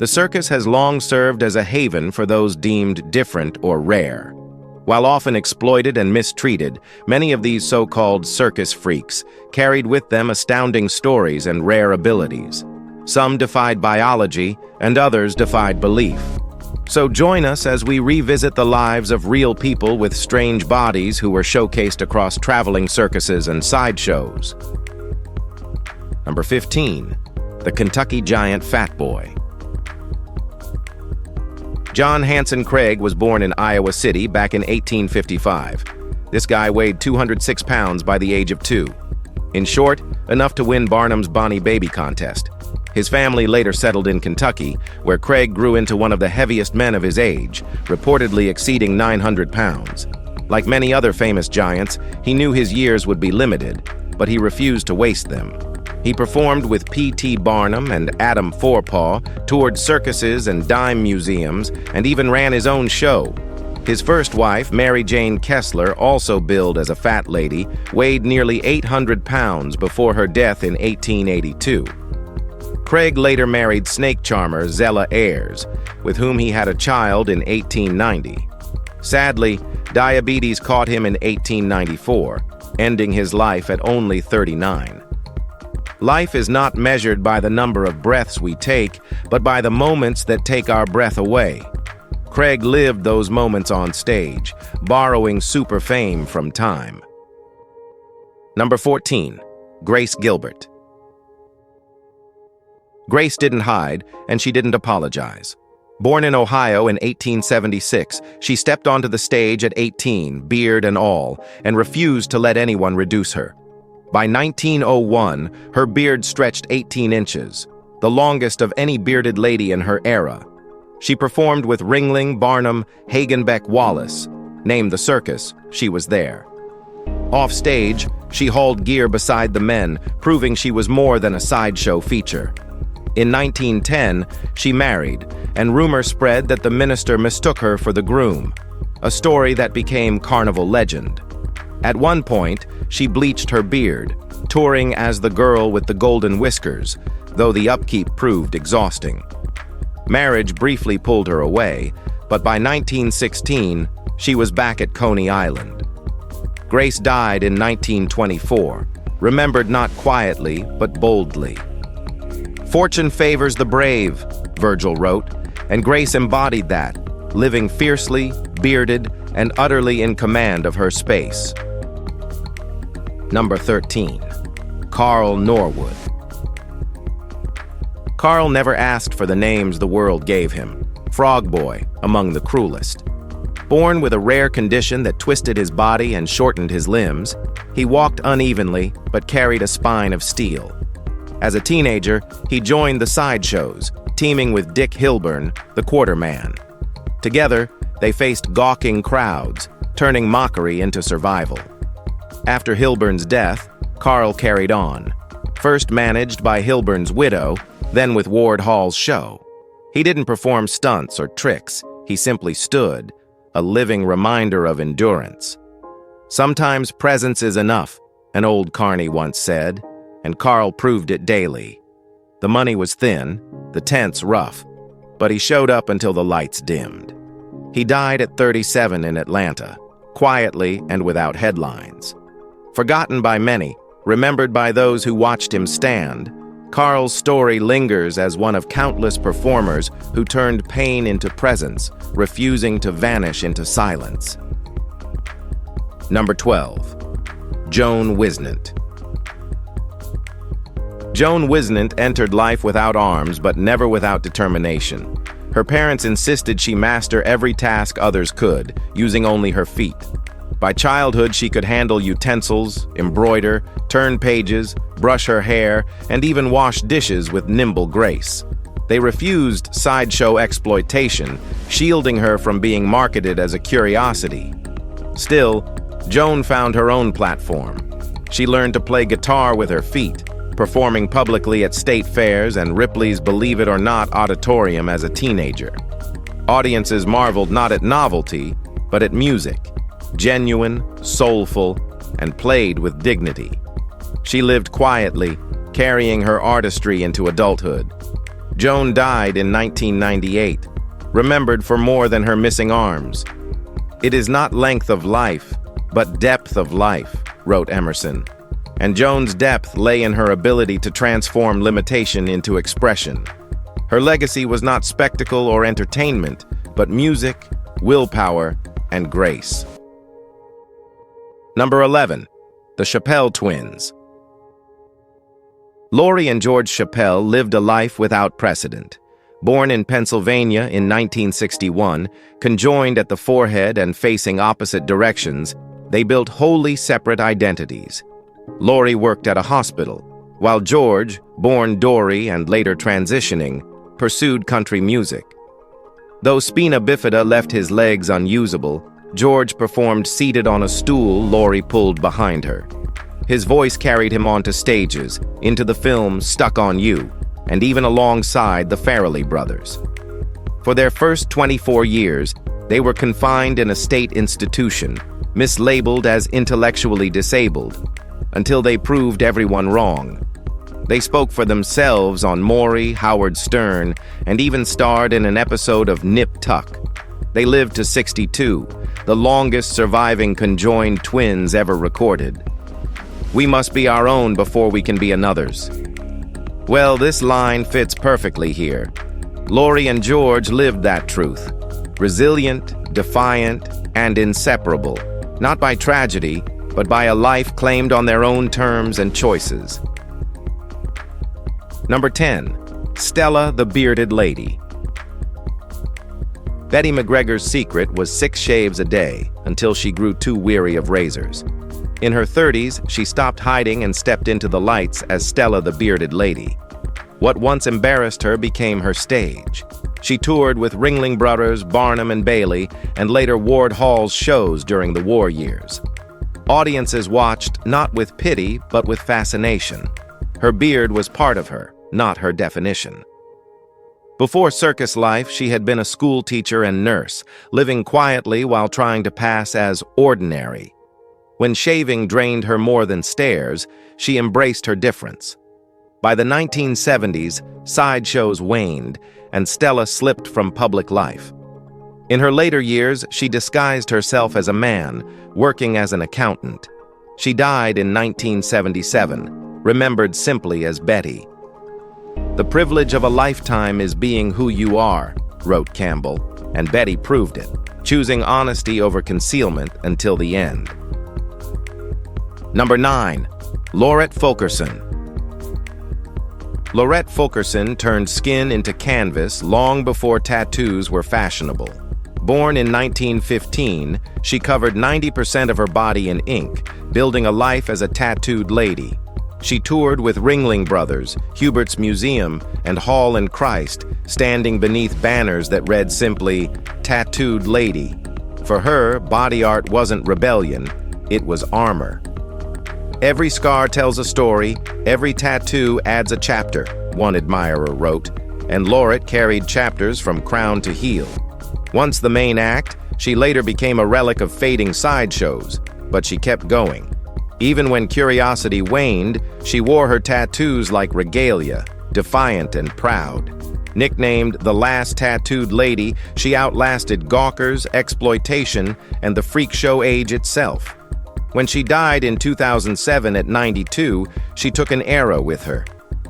The circus has long served as a haven for those deemed different or rare. While often exploited and mistreated, many of these so-called circus freaks carried with them astounding stories and rare abilities. Some defied biology, and others defied belief. So join us as we revisit the lives of real people with strange bodies who were showcased across traveling circuses and sideshows. Number 15. The Kentucky Giant Fat Boy. John Hanson Craig was born in Iowa City back in 1855. This guy weighed 206 pounds by the age of 2. In short, enough to win Barnum's Bonnie Baby contest. His family later settled in Kentucky, where Craig grew into one of the heaviest men of his age, reportedly exceeding 900 pounds. Like many other famous giants, he knew his years would be limited, but he refused to waste them. He performed with P.T. Barnum and Adam Forepaugh, toured circuses and dime museums, and even ran his own show. His first wife, Mary Jane Kessler, also billed as a fat lady, weighed nearly 800 pounds before her death in 1882. Craig later married snake charmer Zella Ayres, with whom he had a child in 1890. Sadly, diabetes caught him in 1894, ending his life at only 39. Life is not measured by the number of breaths we take, but by the moments that take our breath away. Craig lived those moments on stage, borrowing super fame from time. Number 14. Grace Gilbert. Grace didn't hide, and she didn't apologize. Born in Ohio in 1876, she stepped onto the stage at 18, beard and all, and refused to let anyone reduce her. By 1901, her beard stretched 18 inches, the longest of any bearded lady in her era. She performed with Ringling, Barnum, Hagenbeck, Wallace. Named the Circus, she was there. Off stage, she hauled gear beside the men, proving she was more than a sideshow feature. In 1910, she married, and rumor spread that the minister mistook her for the groom, a story that became carnival legend. At one point, she bleached her beard, touring as the girl with the golden whiskers, though the upkeep proved exhausting. Marriage briefly pulled her away, but by 1916, she was back at Coney Island. Grace died in 1924, remembered not quietly, but boldly. "Fortune favors the brave," Virgil wrote, and Grace embodied that, living fiercely, bearded, and utterly in command of her space. Number 13. Carl Norwood. Carl never asked for the names the world gave him. Frog Boy, among the cruelest. Born with a rare condition that twisted his body and shortened his limbs, he walked unevenly but carried a spine of steel. As a teenager, he joined the sideshows, teaming with Dick Hilburn, the quarterman. Together, they faced gawking crowds, turning mockery into survival. After Hilburn's death, Carl carried on, first managed by Hilburn's widow, then with Ward Hall's show. He didn't perform stunts or tricks, he simply stood, a living reminder of endurance. "Sometimes presence is enough," an old carny once said, and Carl proved it daily. The money was thin, the tents rough, but he showed up until the lights dimmed. He died at 37 in Atlanta, quietly and without headlines. Forgotten by many, remembered by those who watched him stand, Carl's story lingers as one of countless performers who turned pain into presence, refusing to vanish into silence. Number 12. Joan Wisnant. Joan Wisnant entered life without arms, but never without determination. Her parents insisted she master every task others could, using only her feet. By childhood, she could handle utensils, embroider, turn pages, brush her hair, and even wash dishes with nimble grace. They refused sideshow exploitation, shielding her from being marketed as a curiosity. Still, Joan found her own platform. She learned to play guitar with her feet, performing publicly at state fairs and Ripley's Believe It or Not auditorium as a teenager. Audiences marveled not at novelty, but at music, genuine, soulful, and played with dignity. She lived quietly, carrying her artistry into adulthood. Joan died in 1998, remembered for more than her missing arms. "It is not length of life, but depth of life," wrote Emerson. And Joan's depth lay in her ability to transform limitation into expression. Her legacy was not spectacle or entertainment, but music, willpower, and grace. Number 11. The Chappelle Twins. Laurie and George Chappelle lived a life without precedent. Born in Pennsylvania in 1961, conjoined at the forehead and facing opposite directions, they built wholly separate identities. Laurie worked at a hospital, while George, born Dory and later transitioning, pursued country music. Though spina bifida left his legs unusable, George performed seated on a stool Laurie pulled behind her. His voice carried him onto stages, into the film Stuck on You, and even alongside the Farrelly brothers. For their first 24 years, they were confined in a state institution, mislabeled as intellectually disabled, until they proved everyone wrong. They spoke for themselves on Maury, Howard Stern, and even starred in an episode of Nip Tuck. They lived to 62, the longest surviving conjoined twins ever recorded. "We must be our own before we can be another's." Well, this line fits perfectly here. Laurie and George lived that truth. Resilient, defiant, and inseparable, not by tragedy, but by a life claimed on their own terms and choices. Number 10. Stella the Bearded Lady. Betty McGregor's secret was 6 shaves a day until she grew too weary of razors. In her 30s, she stopped hiding and stepped into the lights as Stella the Bearded Lady. What once embarrassed her became her stage. She toured with Ringling Brothers, Barnum and Bailey, and later Ward Hall's shows during the war years. Audiences watched not with pity, but with fascination. Her beard was part of her, not her definition. Before circus life, she had been a school teacher and nurse, living quietly while trying to pass as ordinary. When shaving drained her more than stares, she embraced her difference. By the 1970s, sideshows waned, and Stella slipped from public life. In her later years, she disguised herself as a man, working as an accountant. She died in 1977, remembered simply as Betty. "The privilege of a lifetime is being who you are," wrote Campbell, and Betty proved it, choosing honesty over concealment until the end. Number 9. Laurette Fulkerson. Laurette Fulkerson turned skin into canvas long before tattoos were fashionable. Born in 1915, she covered 90% of her body in ink, building a life as a tattooed lady. She toured with Ringling Brothers, Hubert's Museum, and Hall and Christ, standing beneath banners that read simply, "Tattooed Lady." For her, body art wasn't rebellion, it was armor. "Every scar tells a story, every tattoo adds a chapter," one admirer wrote, and Laurette carried chapters from crown to heel. Once the main act, she later became a relic of fading sideshows, but she kept going. Even when curiosity waned, she wore her tattoos like regalia, defiant and proud. Nicknamed the last tattooed lady, she outlasted gawkers, exploitation, and the freak show age itself. When she died in 2007 at 92, she took an era with her.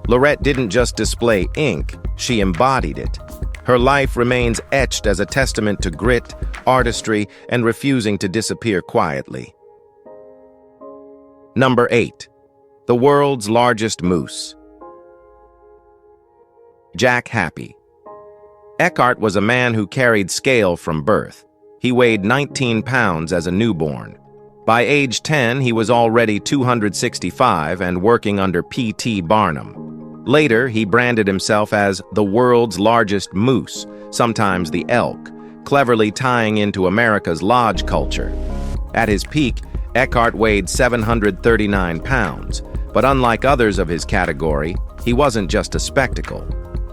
Laurette didn't just display ink, she embodied it. Her life remains etched as a testament to grit, artistry, and refusing to disappear quietly. Number 8. The World's Largest Moose. Jack Happy. Eckhart was a man who carried scale from birth. He weighed 19 pounds as a newborn. By age 10, he was already 265 and working under P.T. Barnum. Later, he branded himself as the world's largest moose, sometimes the elk, cleverly tying into America's lodge culture. At his peak, Eckhart weighed 739 pounds, but unlike others of his category, he wasn't just a spectacle.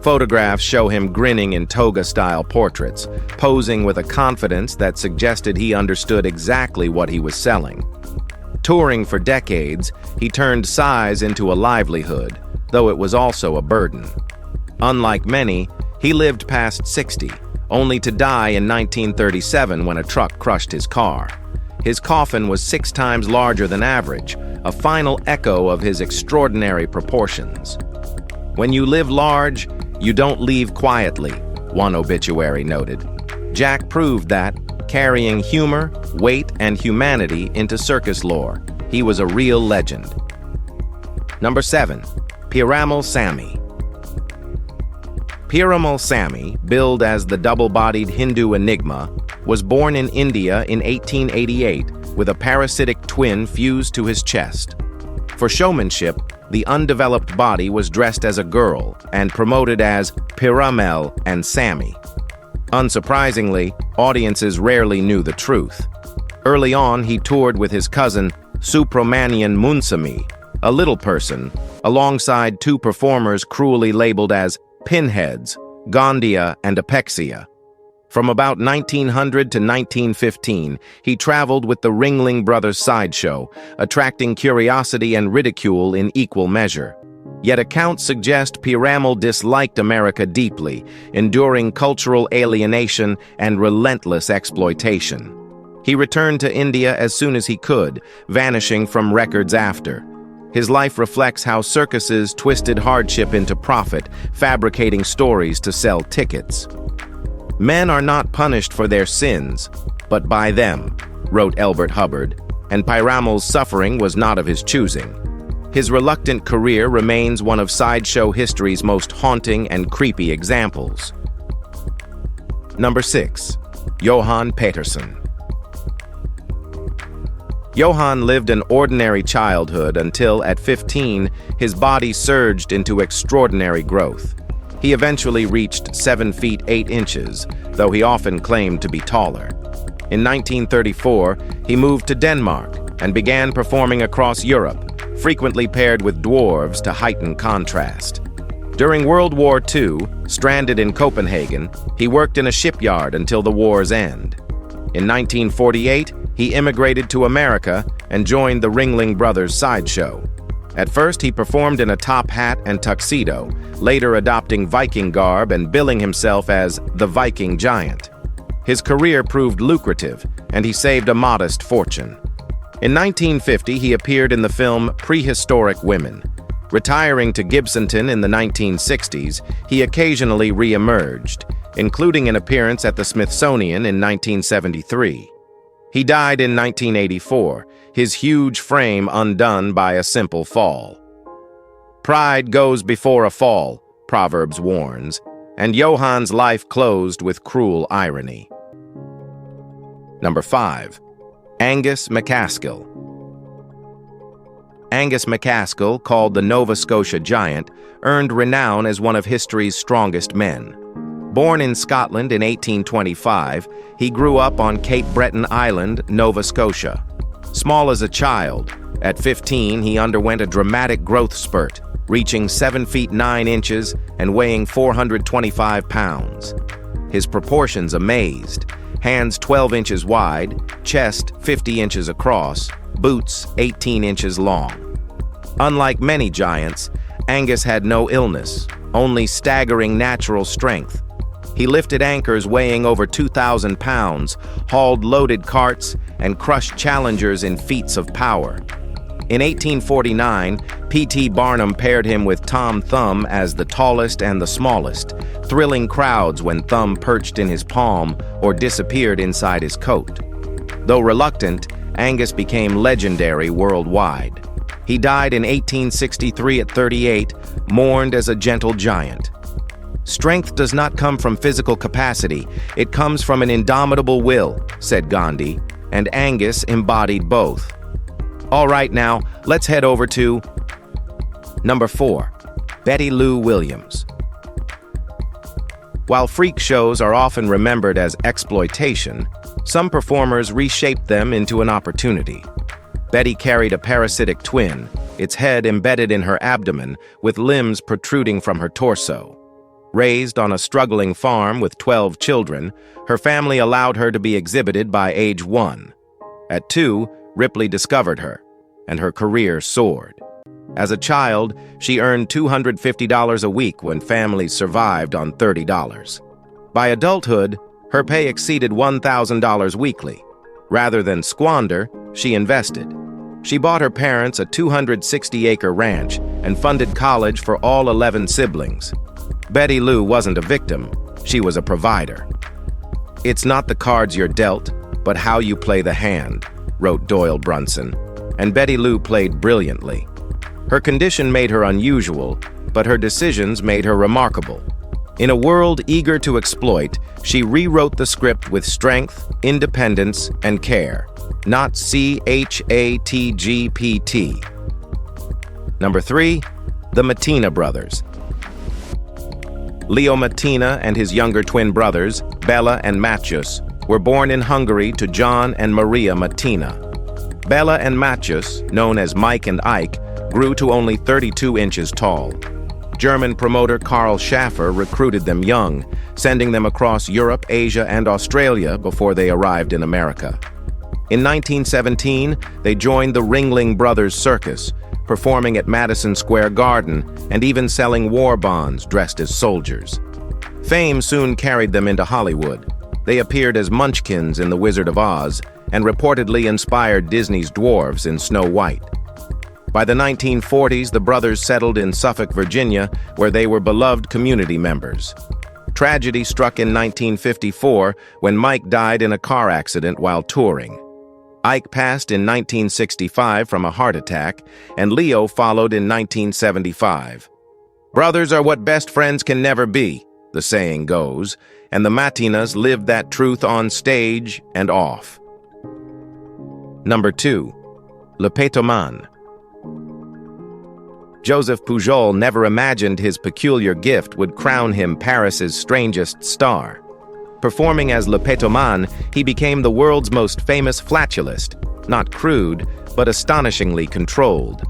Photographs show him grinning in toga-style portraits, posing with a confidence that suggested he understood exactly what he was selling. Touring for decades, he turned size into a livelihood, though it was also a burden. Unlike many, he lived past 60, only to die in 1937 when a truck crushed his car. His coffin was 6 times larger than average, a final echo of his extraordinary proportions. "When you live large, you don't leave quietly," one obituary noted. Jack proved that, carrying humor, weight, and humanity into circus lore, he was a real legend. Number 7. Piramal Sammy. Piramal Sammy, billed as the double-bodied Hindu enigma, was born in India in 1888 with a parasitic twin fused to his chest. For showmanship, the undeveloped body was dressed as a girl and promoted as Piramal and Sammy. Unsurprisingly, audiences rarely knew the truth. Early on, he toured with his cousin, Subramanian Munsamy, a little person, alongside 2 performers cruelly labeled as pinheads, Gondia and Apexia. From about 1900 to 1915, he traveled with the Ringling Brothers sideshow, attracting curiosity and ridicule in equal measure. Yet accounts suggest Piramal disliked America deeply, enduring cultural alienation and relentless exploitation. He returned to India as soon as he could, vanishing from records after. His life reflects how circuses twisted hardship into profit, fabricating stories to sell tickets. "Men are not punished for their sins, but by them," wrote Elbert Hubbard, and Piramal's suffering was not of his choosing. His reluctant career remains one of sideshow history's most haunting and creepy examples. Number 6. Johan Peterson. Johan lived an ordinary childhood until, at 15, his body surged into extraordinary growth. He eventually reached 7 feet 8 inches, though he often claimed to be taller. In 1934, he moved to Denmark and began performing across Europe, frequently paired with dwarves to heighten contrast. During World War II, stranded in Copenhagen, he worked in a shipyard until the war's end. In 1948, he immigrated to America and joined the Ringling Brothers sideshow. At first, he performed in a top hat and tuxedo, later adopting Viking garb and billing himself as the Viking Giant. His career proved lucrative, and he saved a modest fortune. In 1950, he appeared in the film Prehistoric Women. Retiring to Gibsonton in the 1960s, he occasionally re-emerged, including an appearance at the Smithsonian in 1973. He died in 1984, his huge frame undone by a simple fall. "Pride goes before a fall," Proverbs warns, and Johan's life closed with cruel irony. Number 5. Angus MacAskill. Angus MacAskill, called the Nova Scotia Giant, earned renown as one of history's strongest men. Born in Scotland in 1825, he grew up on Cape Breton Island, Nova Scotia. Small as a child, at 15 he underwent a dramatic growth spurt, reaching 7 feet 9 inches and weighing 425 pounds. His proportions amazed: hands 12 inches wide, chest 50 inches across, boots 18 inches long. Unlike many giants, Angus had no illness, only staggering natural strength. He lifted anchors weighing over 2,000 pounds, hauled loaded carts, and crushed challengers in feats of power. In 1849, P.T. Barnum paired him with Tom Thumb as the tallest and the smallest, thrilling crowds when Thumb perched in his palm or disappeared inside his coat. Though reluctant, Angus became legendary worldwide. He died in 1863 at 38, mourned as a gentle giant. "Strength does not come from physical capacity, it comes from an indomitable will," said Gandhi, and Angus embodied both. All right, now, let's head over to Number 4. Betty Lou Williams. While freak shows are often remembered as exploitation, some performers reshaped them into an opportunity. Betty carried a parasitic twin, its head embedded in her abdomen, with limbs protruding from her torso. Raised on a struggling farm with 12 children, her family allowed her to be exhibited by age 1. At 2, Ripley discovered her, and her career soared. As a child, she earned $250 a week when families survived on $30. By adulthood, her pay exceeded $1,000 weekly. Rather than squander, she invested. She bought her parents a 260-acre ranch and funded college for all 11 siblings. Betty Lou wasn't a victim, she was a provider. "It's not the cards you're dealt, but how you play the hand," wrote Doyle Brunson, and Betty Lou played brilliantly. Her condition made her unusual, but her decisions made her remarkable. In a world eager to exploit, she rewrote the script with strength, independence, and care, not CHATGPT. Number 3, the Mattina brothers. Leo Mattina and his younger twin brothers, Bella and Mattius, were born in Hungary to John and Maria Mattina. Bella and Mattius, known as Mike and Ike, grew to only 32 inches tall. German promoter Karl Schaffer recruited them young, sending them across Europe, Asia, and Australia before they arrived in America. In 1917, they joined the Ringling Brothers Circus, performing at Madison Square Garden and even selling war bonds dressed as soldiers. Fame soon carried them into Hollywood. They appeared as Munchkins in The Wizard of Oz and reportedly inspired Disney's dwarves in Snow White. By the 1940s, the brothers settled in Suffolk, Virginia, where they were beloved community members. Tragedy struck in 1954 when Mike died in a car accident while touring. Ike passed in 1965 from a heart attack, and Leo followed in 1975. "Brothers are what best friends can never be," the saying goes, and the Mattinas lived that truth on stage and off. Number 2, Le Pétoman. Joseph Pujol never imagined his peculiar gift would crown him Paris's strangest star. Performing as Le Pétoman, he became the world's most famous flatulist, not crude, but astonishingly controlled.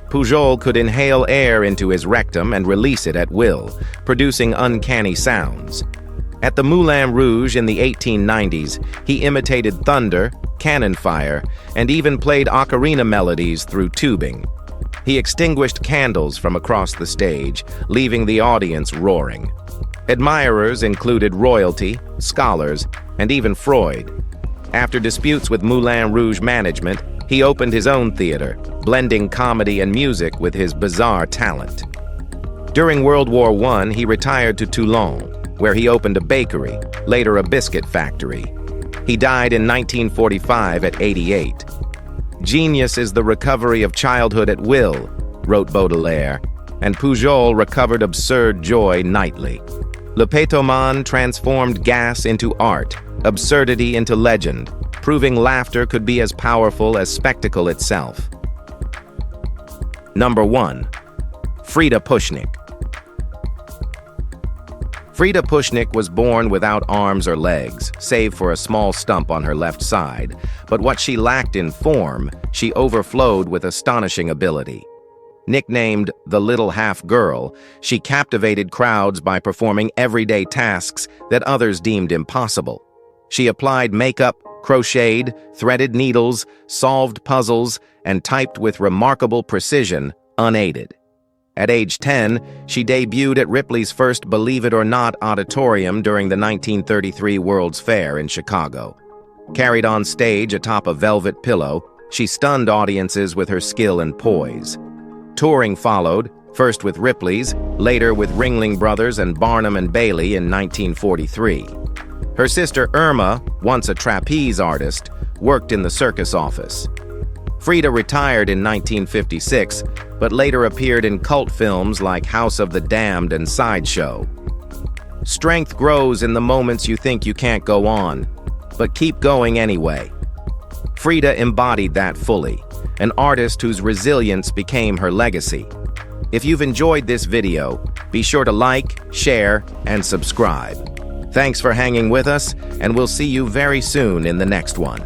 Pujol could inhale air into his rectum and release it at will, producing uncanny sounds. At the Moulin Rouge in the 1890s, he imitated thunder, cannon fire, and even played ocarina melodies through tubing. He extinguished candles from across the stage, leaving the audience roaring. Admirers included royalty, scholars, and even Freud. After disputes with Moulin Rouge management, he opened his own theater, blending comedy and music with his bizarre talent. During World War I, he retired to Toulon, where he opened a bakery, later a biscuit factory. He died in 1945 at 88. "Genius is the recovery of childhood at will," wrote Baudelaire, and Pujol recovered absurd joy nightly. Le Pétoman transformed gas into art, absurdity into legend, proving laughter could be as powerful as spectacle itself. Number 1, Frida Pushnik. Frida Pushnik was born without arms or legs, save for a small stump on her left side, but what she lacked in form, she overflowed with astonishing ability. Nicknamed the Little Half-Girl, she captivated crowds by performing everyday tasks that others deemed impossible. She applied makeup, crocheted, threaded needles, solved puzzles, and typed with remarkable precision, unaided. At age 10, she debuted at Ripley's first Believe It or Not auditorium during the 1933 World's Fair in Chicago. Carried on stage atop a velvet pillow, she stunned audiences with her skill and poise. Touring followed, first with Ripley's, later with Ringling Brothers and Barnum and Bailey in 1943. Her sister Irma, once a trapeze artist, worked in the circus office. Frida retired in 1956, but later appeared in cult films like House of the Damned and Sideshow. Strength grows in the moments you think you can't go on, but keep going anyway. Frida embodied that fully, an artist whose resilience became her legacy. If you've enjoyed this video, be sure to like, share, and subscribe. Thanks for hanging with us, and we'll see you very soon in the next one.